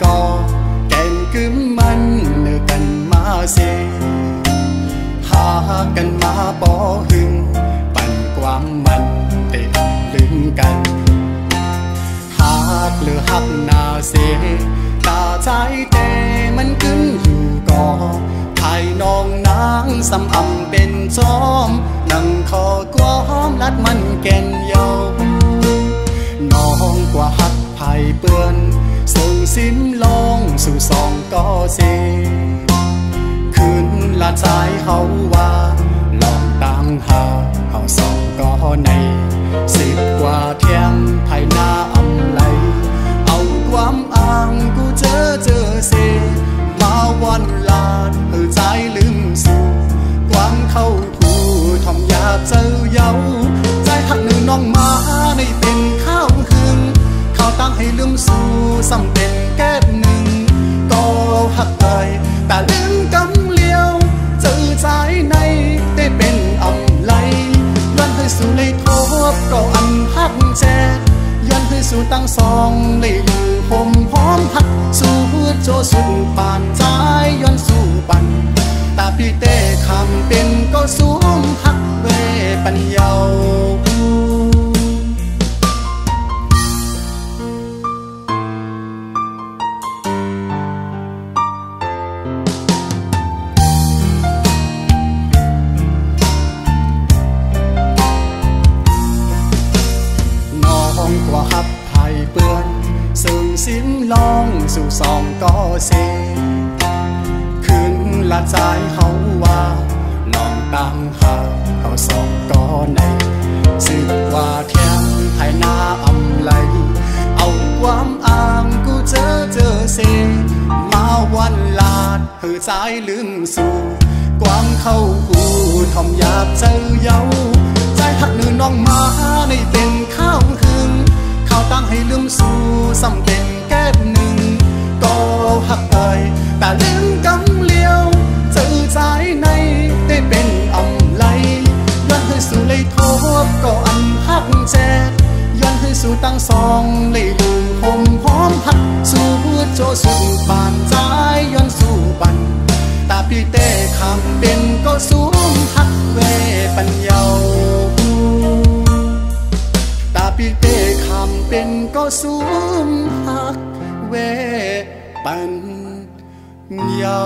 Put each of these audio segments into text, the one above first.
ก็แก่นกึมมันเนื้อกันมาเสหากันมาป่อหึงปั่นความมันเตะลึงกันหากหรือหักนาเสตาใจเตมันกึมอยู่ก่อภายน้องนางสำอำเป็นจอมนั่งคอกว้อมลัดมันแก่นเยาน้องกว่าหักไผ่เปื้อนส่งสิ้นลองสู่สองก็เสคืนละใจเฮาว่าลองตั้งหาเฮาสองก็ใน10 กว่าเที่ยงไผ่หน้าอำไหลเอาความอ้างกูเจอเสมาวันลาดใจลืมสู่ความเข้าผู้ทอมยาเจอเย้าใจหักหนึ่งน้องมาในเป็นข้าวหึงข้าวตั้งให้ลืมสู่ซ้ำเป็นแก้หนึ่งก็หักไปแต่ลืมกำเลี้ยวเจอใจในได้เป็นอำไหลย้อนให้สู่เลยทบก็อันหักแจย้อนให้สู่ตั้งสองเลยอยู่ผมพร้อมหักสู่โจสุดป่านใจย้อนสู่ปันตาพี่เต้คำเป็นก็สูงหักเวปัญญากว่าหับไผ่เปื้อนซึ่งสิ้นลองสู่สองก็เสคืนละใจเฮาว่าลองตั้งหาเฮาสองก็ใน10 กว่าเที่ยงไผ่หน้าอำไหลเอาความอ้างกูเจอเสมาวันลาดเฮือใจลืมสู่ความเข้ากูทอมยาบเจอเย้าใจหักหนึ่งน้องมาในเป็นข้าวหึงข้าวตั้งให้ลืมสู่ซ้ำเป็นแก้หนึ่งก็หักเอ่ยแต่ลืมกำเลี้ยวเจอใจในได้เป็นอำไหลย้อนให้สู่เลยทบก็อันหักแจย้อนให้สู่ตั้งสองเลยอยู่ผมพร้อมหักสู่โจสุดป่านใจย้อนสู่ปันตาพี่เต้คำเป็นก็สูงหักเวปัญญาตาพี่เต้คำเป็นก็สูงหักเวปัญญา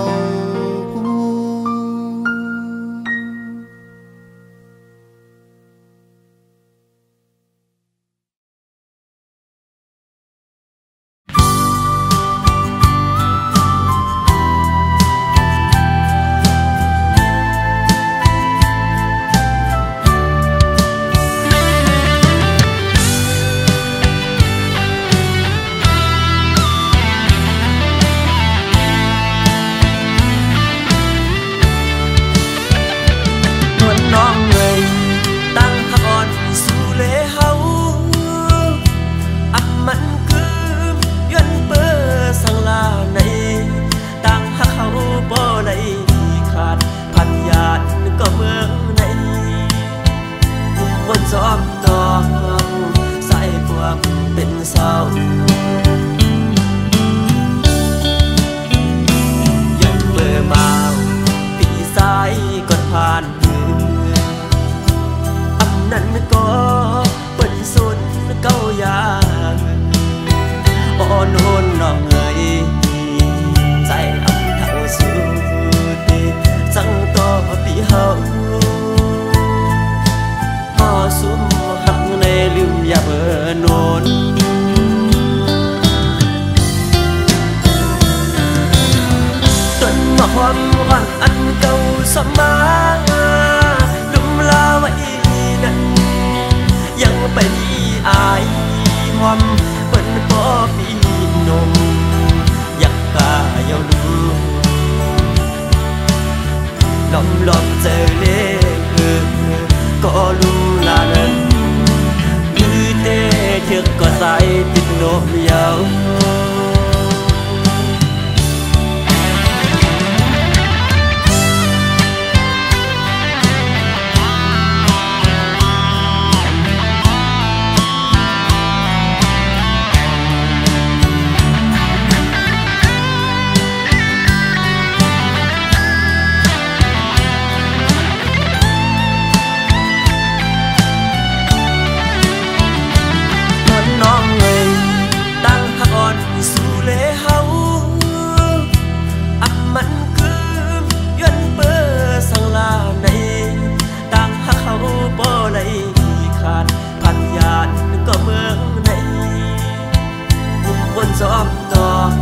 นสองน้อง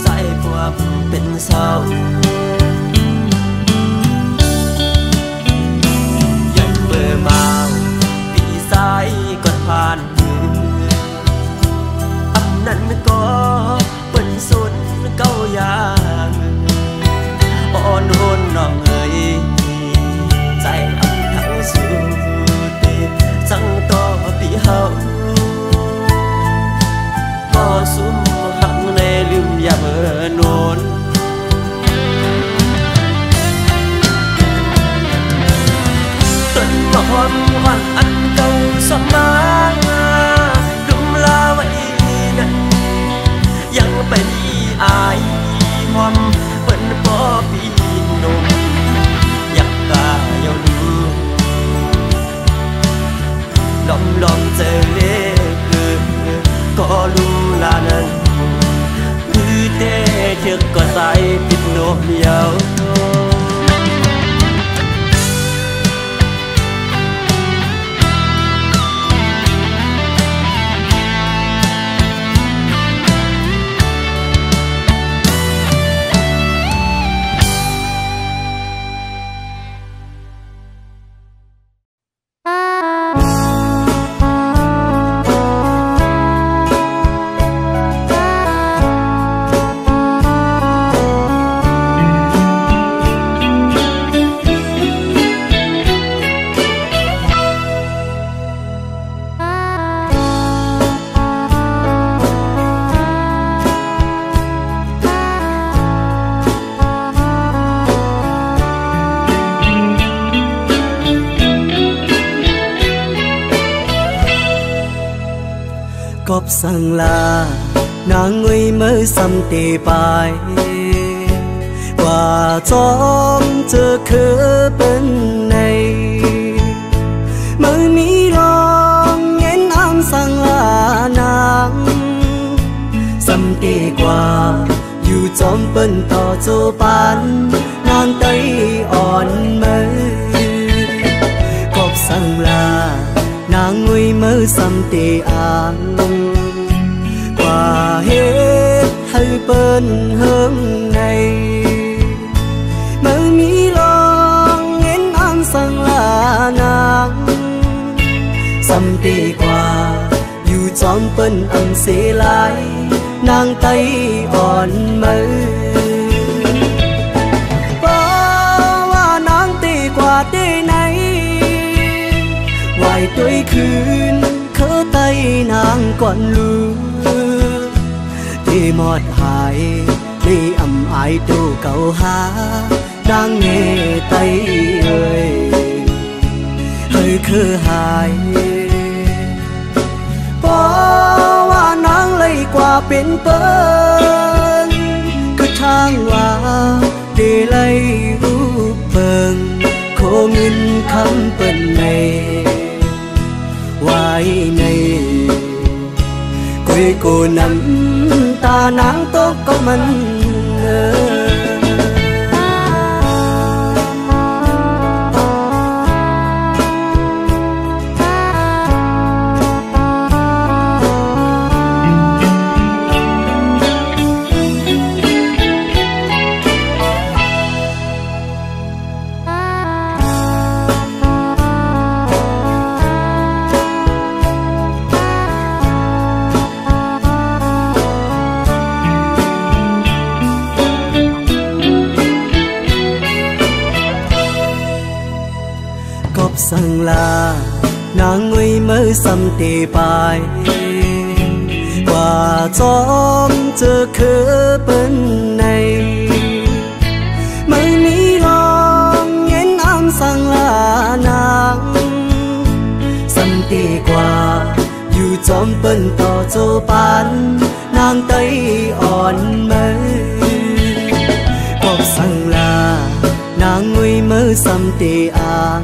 ใส่พวกเป็นเศร้ายันเมื่อมาปีสายก่อนผ่านมืออันนั้นก็เป็นสุดเก้าอย่างอ่อนโหนน้องเอ๋ยใจอันทั้งสุดสั่งต่อปีเฮาก็สุมหักในลืมอย่าเมื่อโนนต้นมะฮอนวันอันเก่าสมาดุมลาไว้นั้นยังเป็นอายหอมเป็นพ่อปีนมอยากตาเยาดูลอมเจอเล็กก็ลุมลานั้นคือเต้เชือกก็ใส่ปิดโนมเยากบสังลานางงวยเมื่อซ้ำตีไปว่าจอมเจอคือเป็นในเมื่อมีลองเงินอ้างสังลานางซ้ำตีกว่าอยู่จอมเป็นต่อโจปันนางไตอ่อนเมื่อกบสังลานางงวยเมื่อซ้ำตีอ่างว่าเหตุให้เปิ้นเฮิงในเมื่อมีลองเงินอ้างสังลานางซ้ำตีกว่าอยู่จอมเปิ้นอังเสลายนางไตอ่อนเมื่อว่าว่านางตีกว่าได้ไหนไหวด้วยคืนเคอไตนางก่อนลือที่หมดหายที่อำอายตู้เก่าหานางเงไตเอ่ยเฮ้ยคือหายเพราะว่านางเลยกว่าเป็นเปิ้นคือทางว่าได้เลยรูปเบิ่งโคเงินคำเปิ้นในไว้ในกุยกูน้ำตานางตกก็มันสังลานางงวยเมื่อซ้ำตีไปว่าจอมเจอคือเป็นในไม่มีลองเงินอ้างสังลานางซ้ำตีกว่าอยู่จอมเป็นต่อโจปันนางไตอ่อนเมื่อกบสังลานางงวยเมื่อซ้ำตีอ่าง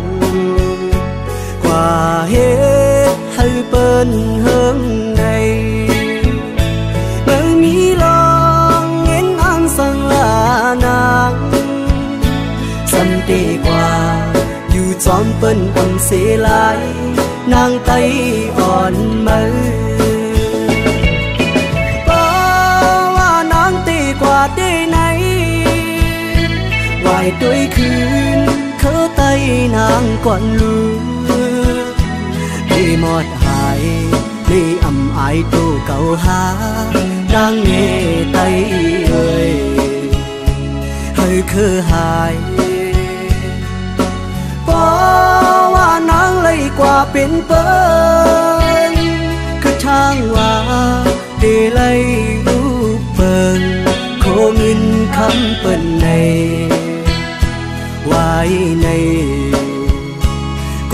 ว่าเหตุให้เปิ้นเฮิงในเมื่อมีลองเงินอ้างสังลานางสันติกว่าอยู่จอมเปิ้นอังเสลายนางไตอ่อนเมื่อป้า ก่อนลือให้หมดหายในอำอายตู้เก่าหาดังเงไตเอ้ยให้คือหายเพราะว่านางเลยกว่าเป็นเปิ้นคือทางว่าเดลัยรูปเปิ้นโคเงินคำเปิ้นในไว้ใน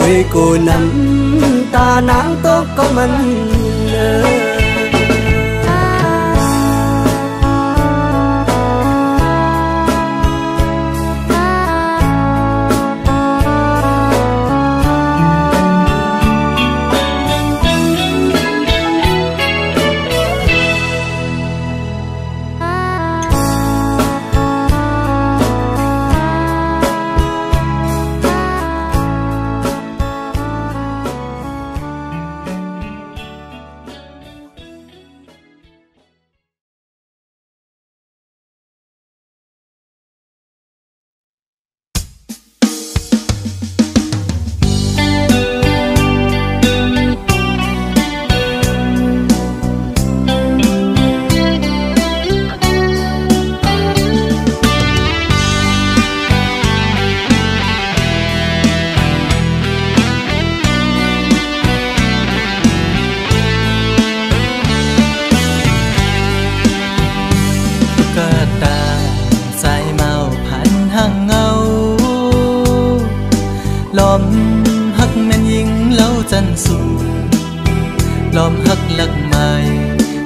กุยกูน้ำตานางตกก็มันเนอลอมหักแม่นยิงเล่าจันสูลอมหักหลักใหม่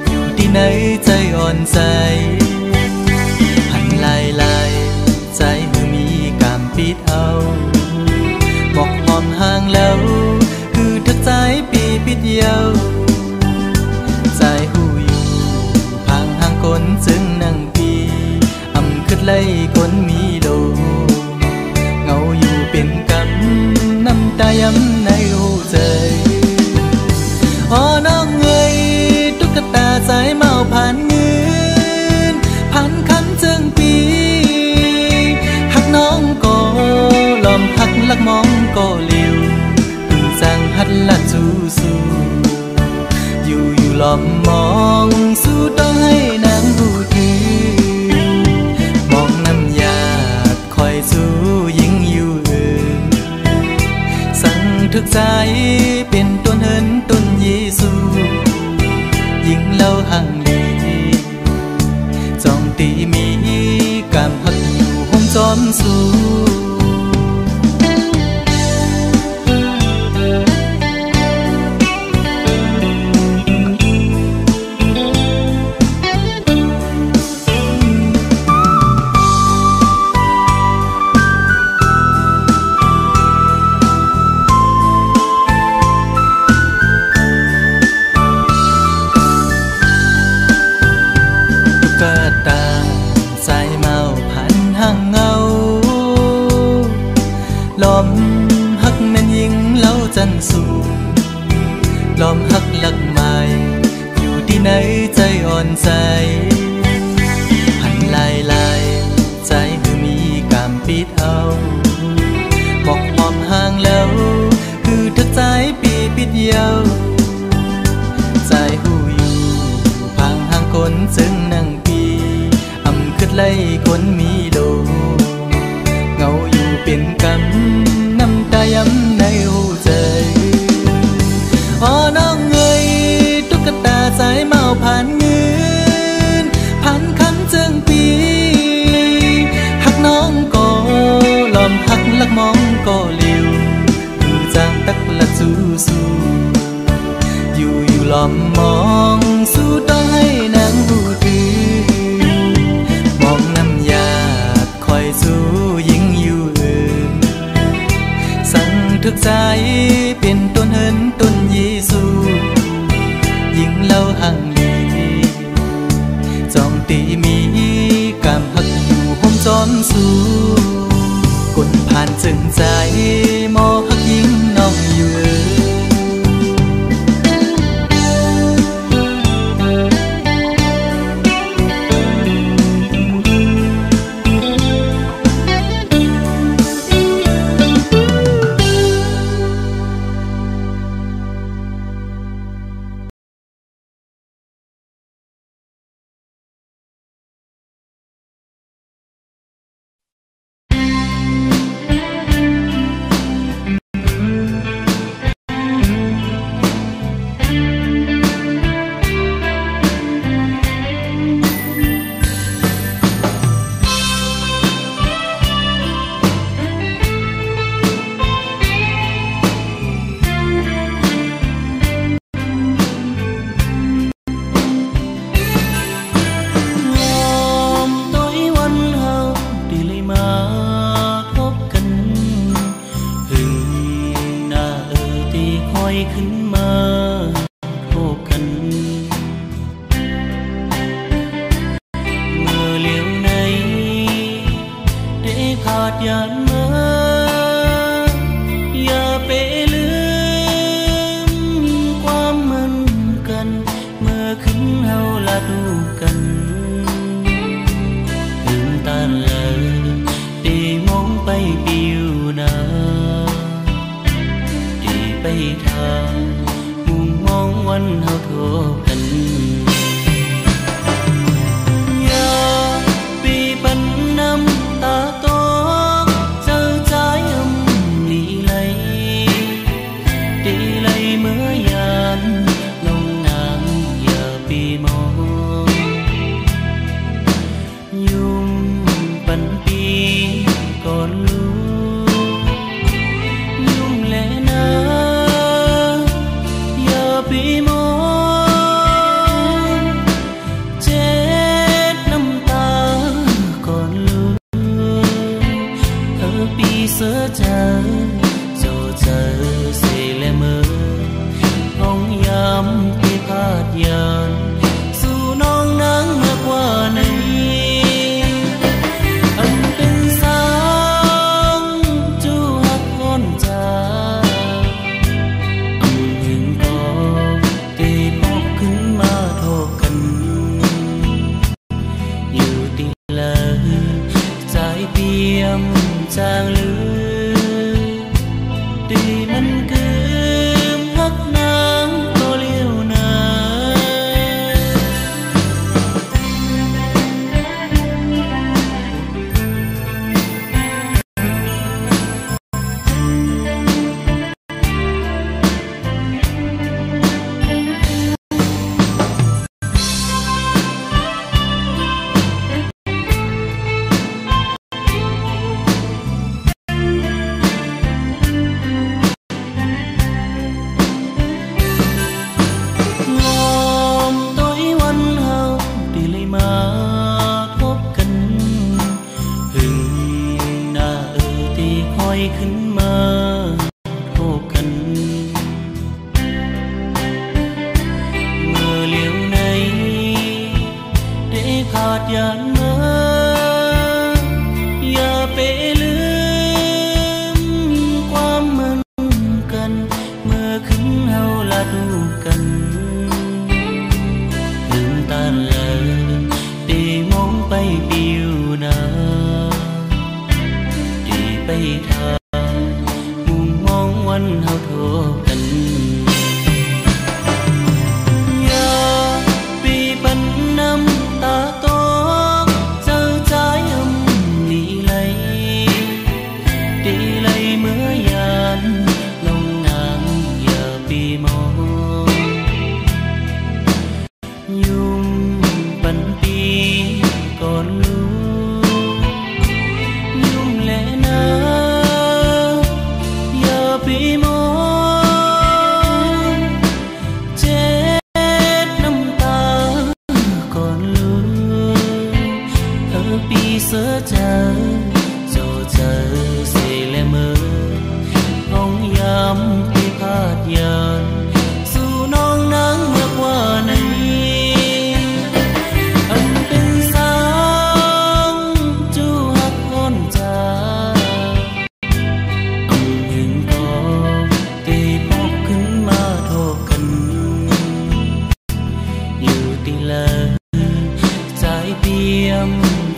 อยู่ที่ไหนใจอ่อนใจพันลายลายใจมือมีกามปิดเอาบอกหอมห่างแล้วคือทักใจปีปิดเยาใจหูอยู่พังห่างคนจึงนั่งปีอำขึ้นไล่คนมีโลเงาอยู่เป็นกำน้ำตาย้ำในหูใจอ๋อน้องเอ้ยตุ๊กตาสายเมาผ่านเงินผ่านคำจึงปีหักน้องก็ลอมหักลักมองก็เลี้ยวถึงจางหัดละจูสู้อยู่ลอมมองสู้ต้องให้นางหูถือมองน้ำยาคอยสู้ยิ่งอยู่สั่งทึกใจเป็นต้นเหินต้นเยซูยิ่งเล่าห่างลีจองตีมีกามหักอยู่ห้องจอมสู้ลอมหักแม่นยิงเล่าจันสูลอมหักหลักใหม่อยู่ที่ไหนใจอ่อนใจพันลายลายใจคือมีกามปิดเอาบอกหอมห่างแล้วคือทักใจปีปิดเยาใจหูอยู่พังห่างคนจึงนั่งปีอำขึ้นไล่คนมีโลเงาอยู่เป็นกำน้ำตาย้ำในหูใจอ๋อน้องเอ้ยตุ๊กตาสายเมาผ่านเงินผ่านคำจึงปีหักน้องก็ลอมหักลักมองก็เลี้ยวอยู่จางตักละสู้สู้อยู่ลอมมองสู้ต้องให้นางหูถือมองน้ำยาคอยสู้ยิ่งอยู่ทึกใจเป็นต้นเหินต้นเยซูยิ่งเล่าห่างลีจองตีมีกามหักอยู่ห้องจอมสู้กดผ่านจึงใจมอหักยิ่งน้องอยู่ ยานเมื่ออย่าไปลืมความเหมือนกันเมื่อขึ้นเฮาละดูกันลืมตาเลยได้มองไปปิวนาได้ไปทางมุมมองวันเฮาโทกันจางลือดีมันกืมฮักนางก็เลี้ยวนาขึ้นมาโทกันเมื่อเลี้ยวในได้พาดยานเมื่ออย่าไปลืมความเหมือนกันเมื่อขึ้นเฮาละดูกันลืมตาเลยได้มองไปปิวนาได้ไปทางวันเฮาโทกันอย่าปีบันน้ำตาตกเจ้าใจดีเลยดีเลยเมื่อยานลงนางอย่าปีมองยุ่มปันปีก่อนรู้ยุ่มแลนาปีมองเจ็ดน้ำตาก่อนลืมปีเสือเจอโจเจอเสียและมือห้องยำที่พาดยานสู่น้องนางเมื่อกว่านี้อันเป็นสางจูหักอ่อนใจใจเปี่ยม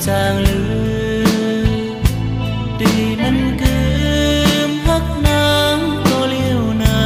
จางลือดีมันกืมฮักนางก็เลี้ยวนา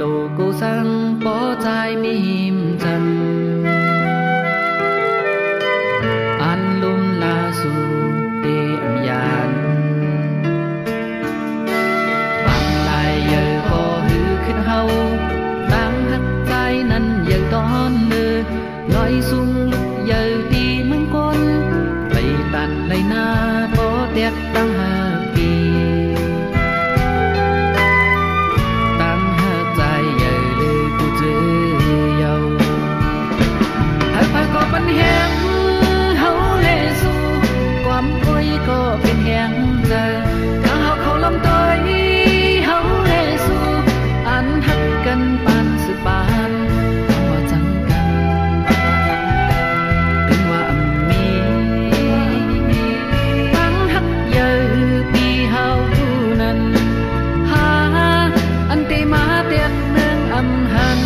đồ cô sang bỏ dài mìm trầm an lung la su tê âm yàn bằng lại giờ có hư khít hâu đang hắt dài năn giờ đón nơ nói sung lúc giờ đi mừng con bay tàn lấy na bỏ đẹp đang hà kỳปันแหงเฮาเลสู่ความคุยก็เป็นแหงเจอข้าเขาลำต้อยเฮาเลสู่อันหักกันปานสืบปานว่าจังกันเป็นว่ามีตั้งหักเยอะปีเฮาผู้นั้นหาอันตีมาเตียนเมืองอำหัน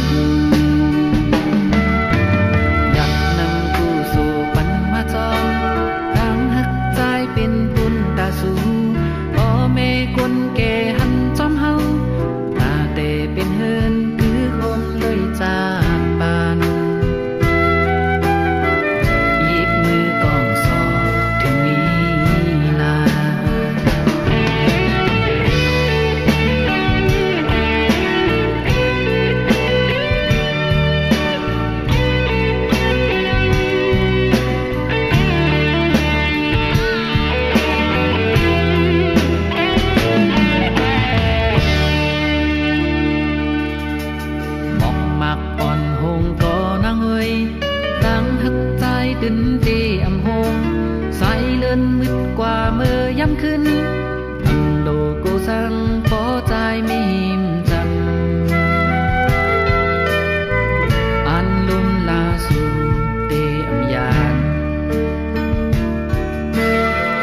ขึ้นโลโกสังปอใจไม่หิมจำอันลุมลาสูเตอมยาน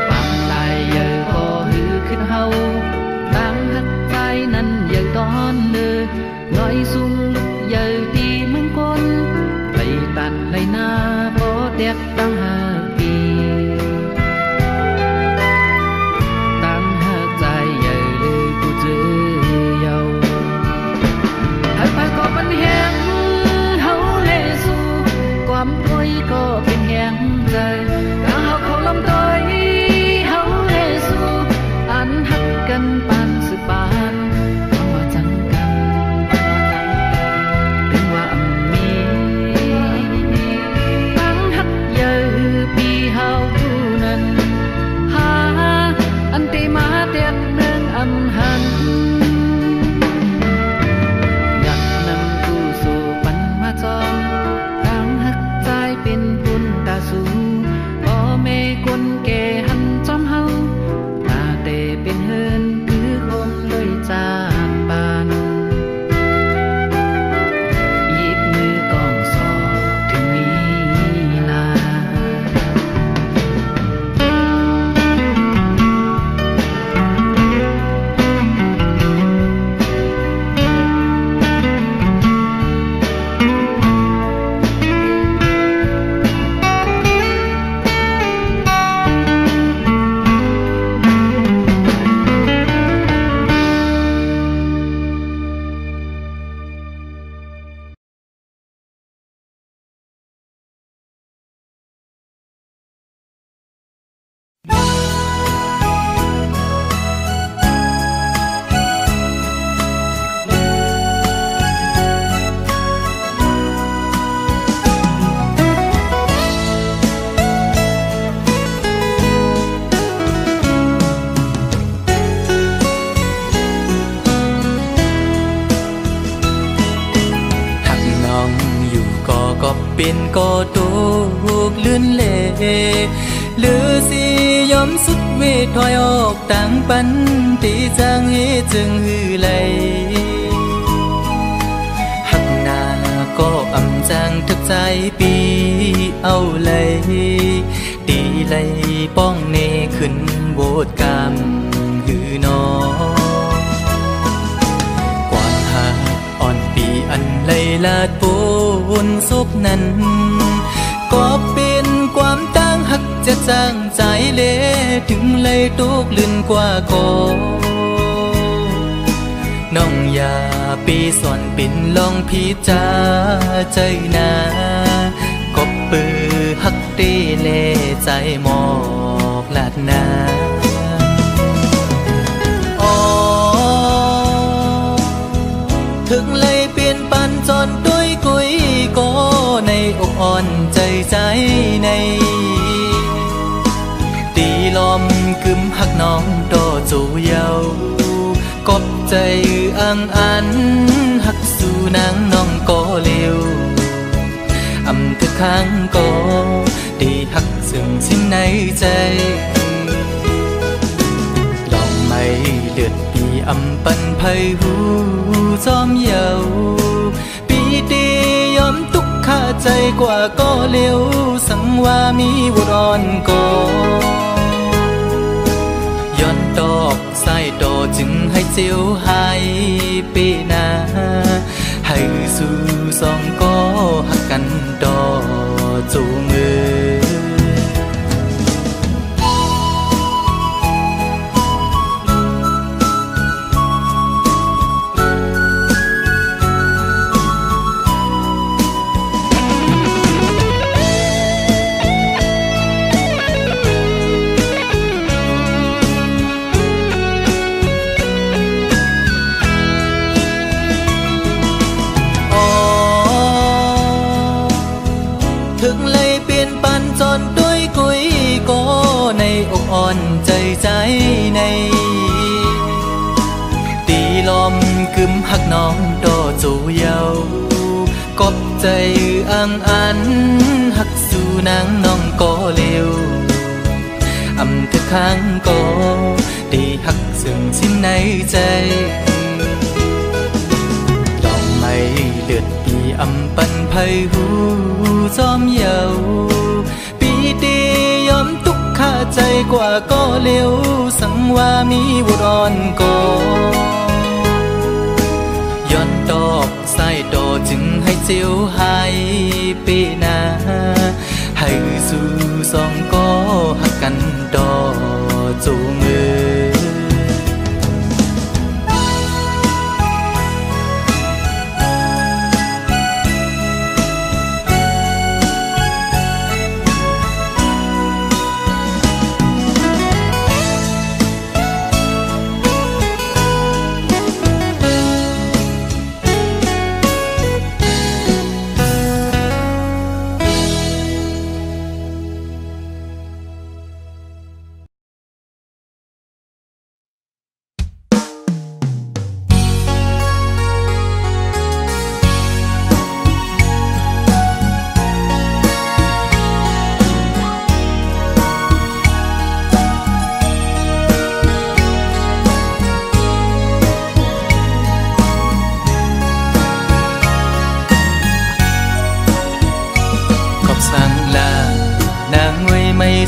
ปังลายเยอะก็หือขึ้นเฮาตั้งหักใจนั้นเยอะตอนเนื้อน้อยสูงลุกเยอะดีเหมือนก้นไปตันไหลหน้าปอเด็กตั้งหาปีก็เป็นแหงใจถ้าเขาลำต้อยเฮาเลสู่อันหักกันปานสืบปานว่าจังกันเป็นว่ามีตั้งหักเยอะปีเฮาผู้นั้นหาอันตีมาเตียนเมืองอำหันอยากนำกูสู่ปันมาจอมเป็นบุญตาสูพ่อแม่คนแก่หันจอมเฮาตาเตเป็นเฮินคือคมเลยจากปานหยิบมือกองสอถึงมีนา เป็นก็ตูกลื่นเล่หรือสิยอมสุดเวทถอยออกต่างปันตีจางเฮจึงหือไหลหักหน้าก็อำจางทึกใจปีเอาเลยตีไหลป้องเนขึ้นโบดกามหือนออันไลลาดปูนซุปนั้นก็เป็นความตั้งหักจะจางใจเละถึงเลยตุกลื่นกว่าก็ น้องอย่าปีส่วนปิ่นลองพิจาใจนากบปือฮักตีเลใจหมอกลาดนาถึงเลยเปลี่ยนปันจนด้วยกุยก็ในอกอ่อนใจใจในตีลมกึมหักน้องโตจูเยากบใจอังอันหักสู่นางน้องก็เร็วอำทึกข้างก็ดีหักซึ่งสิ้นในใจลองไม่เลือดปีอำปันไพหูจอมเยาปีดียอมทุกข้าใจกว่าก็เร็วสังว่ามีบุรอนก็ย้อนดอกสายดอจึงให้เจียวหายปีนาให้สู่สองก็หักกันดอจูมือถึงเลยเปลี่ยนปันจนด้วยกุยก็ในอกอ่อนใจใจในตีลมกึมหักน้องโตจูเยากบใจอังอันหักสู่นางน้องก็เร็วอำทึกข้างก็ดีหักซึ่งสิ้นในใจลองไม่เลือดปีอำปันไพหูจอมเยาปีดียอมทุกข้าใจกว่าก็เร็วสังว่ามีบุรอนก็ย้อนดอกสายดอจึงให้เจียวหายปีนาให้สู่สองก็หักกันดอจูมือ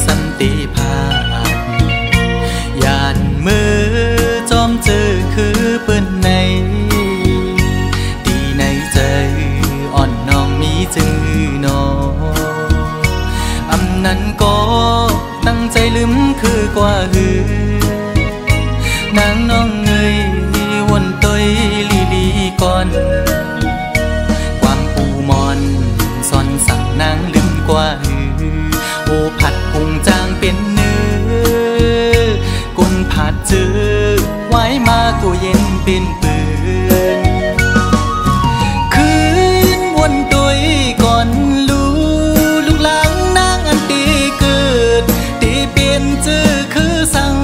สันติภาพยานมือจอมเจอคือเปิ้นในดีในใจอ่อนน้องมีจือหนออำนั้นก็ตั้งใจลืมคือกว่าหือนางน้องเงยวนตอยลีลีก่อนความปูมอนซ่อนสั่งนางลืมกว่าหือโอผัดพุงจางเป็นเนื้อกุนผัดเจอไว้มากูเย็นเป็นปืนคืนวนตัวก่อนลูกหลังนางอันตีเกิดตีเปลี่ยนเจอคือสัง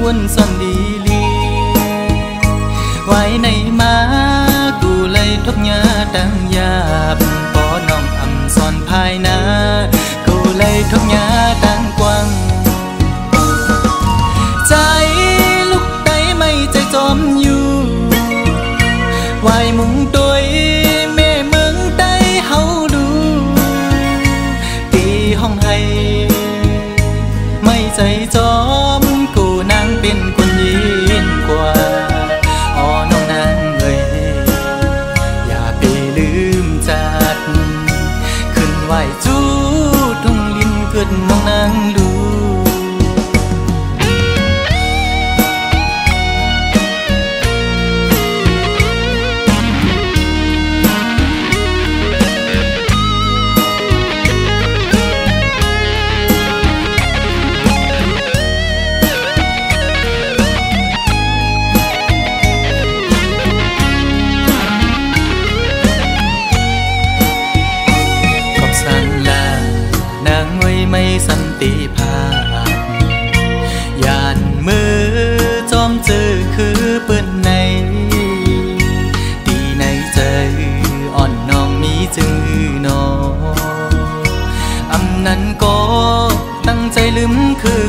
วนซ่อนดีลีไว้ในมากูเลยทบยาดังยาบปอน้องอำซ่อนภายนาเลยทุกหญ้าดังกว้างใจลูกไตไม่ใจจอมอยู่วายมุงตัวแม่เมืองไตเฮาดูตีห้องให้ไม่ใจจอมกูนางเป็นคนยินกว่าอ๋อน้องนางเอ้ยอย่าไปลืมจัดขึ้นไหวจูเกิดน้องนางดู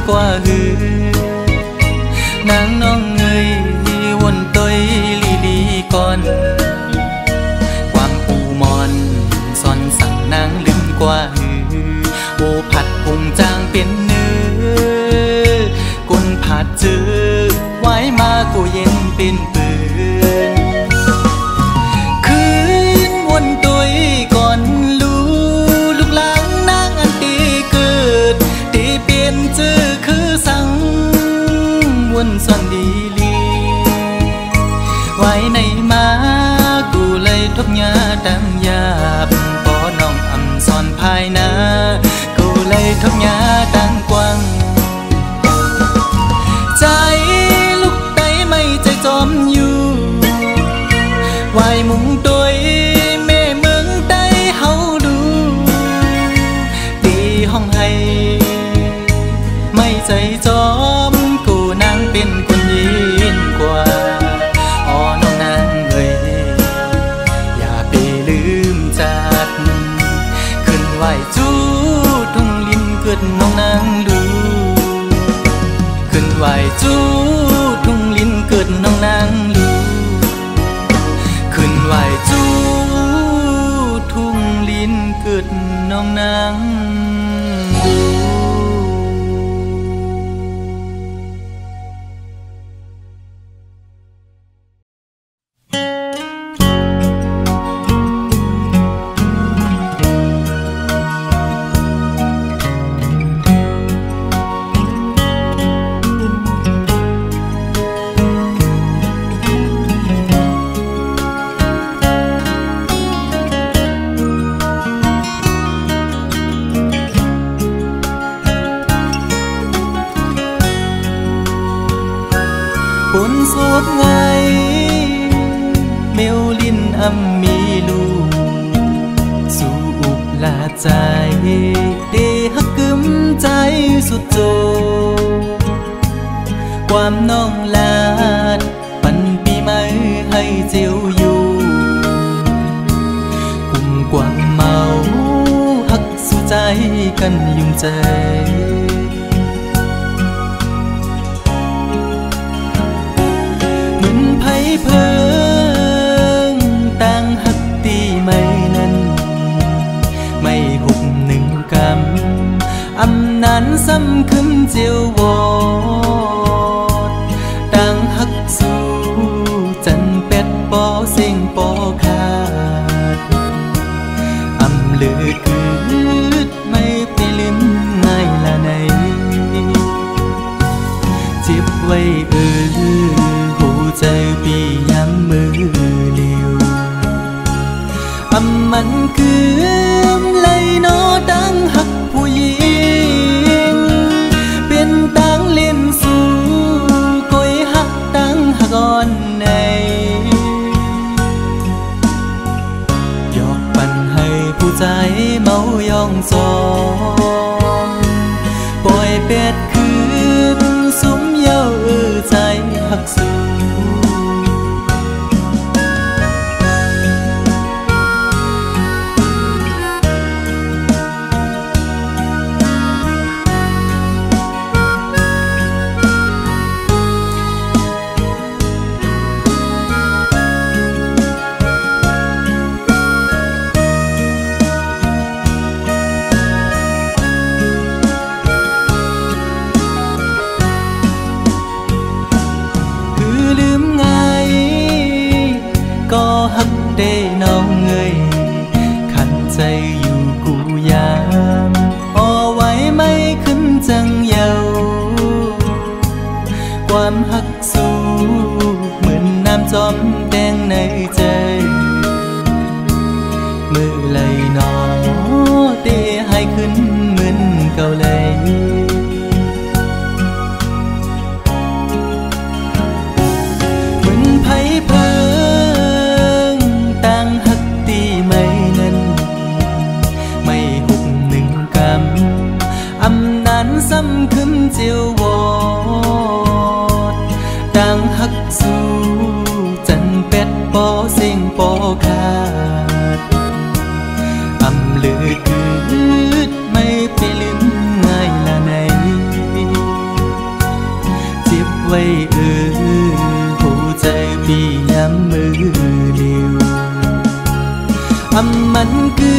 กว่าหือนางน้องเงยวนตอยลีลีก่อนความปูมอนซอนสั่งนางลืมกว่าหือโอผัดพุงจางเป็นเนื้อกุนผัดจื้อไว้มากูเย็นเป็นปืนคืนวนตัวก่อนลูกหลังนางอันตีเกิดตีเปลี่ยนจื้อคือสั่งวนส่วนดีลีไว้ในมากูเลยทบยาดังยาบปอน้องอำซ่อนภายนากูเลยทบยาดังกว้างใจลูกไตไม่ใจจอมอยู่วายมุงตัวแม่เมืองไตเฮาดูตีห้องให้ไม่ใจจอมกูนางเป็นคนยินกว่าอ๋อน้องนางเอ้ยอย่าไปลืมจัดขึ้นไหวจูทุ่งลิ้นเกิดน้องนางดูขึ้นไหวจูทุ่งลิ้นเกิดน้องนางดูขึ้นไหวจูทุ่งลิ้นเกิดน้องนางดูคนโสดไงเมลลินอำมีลูกสู่อุบลาใจเดฮักกึมใจสุดโจความน้องลาดปันปีใหม่ให้เจียวอยู่กุมกวางเมาฮักสู่ใจกันยุ่งใจเพิ่งตั้งหักตีไม่นั้นไม่หุบหนึ่งกำอำนั้นซ้ำคืนเจียววอดตั้งหักสู่จันเป็ดปอเสียงปอขาดอำเลือกืดไม่ไปลืมง่ายละไหนเจ็บไว้ใจปีย้ำมือเลี้ยวมันคือเลยโนตั้งหักผู้หญิงเป็นตั้งเล่นสู่ก้อยหักตั้งหักอ่อนในหยอกปั่นให้ผู้ใจเมายองซองปล่อยเป็ดคืนสุมเย้าใจหักสู่ได้น้องเงยขันใจอยู่กูยามพอไว้ไม่ขึ้นจังเยาความหักสู้เหมือนน้ำจอมแดงในใจมือไหลนอเตะให้ขึ้นเหมือนเก่าเลยเหมือนไผ่เพิ่ซ้ำคืนเจียววอดดังหักสู่จันเป็ดปอเสียงปอขาดอำเลือกืดไม่ไปลืมง่ายละไหน อำมันคือ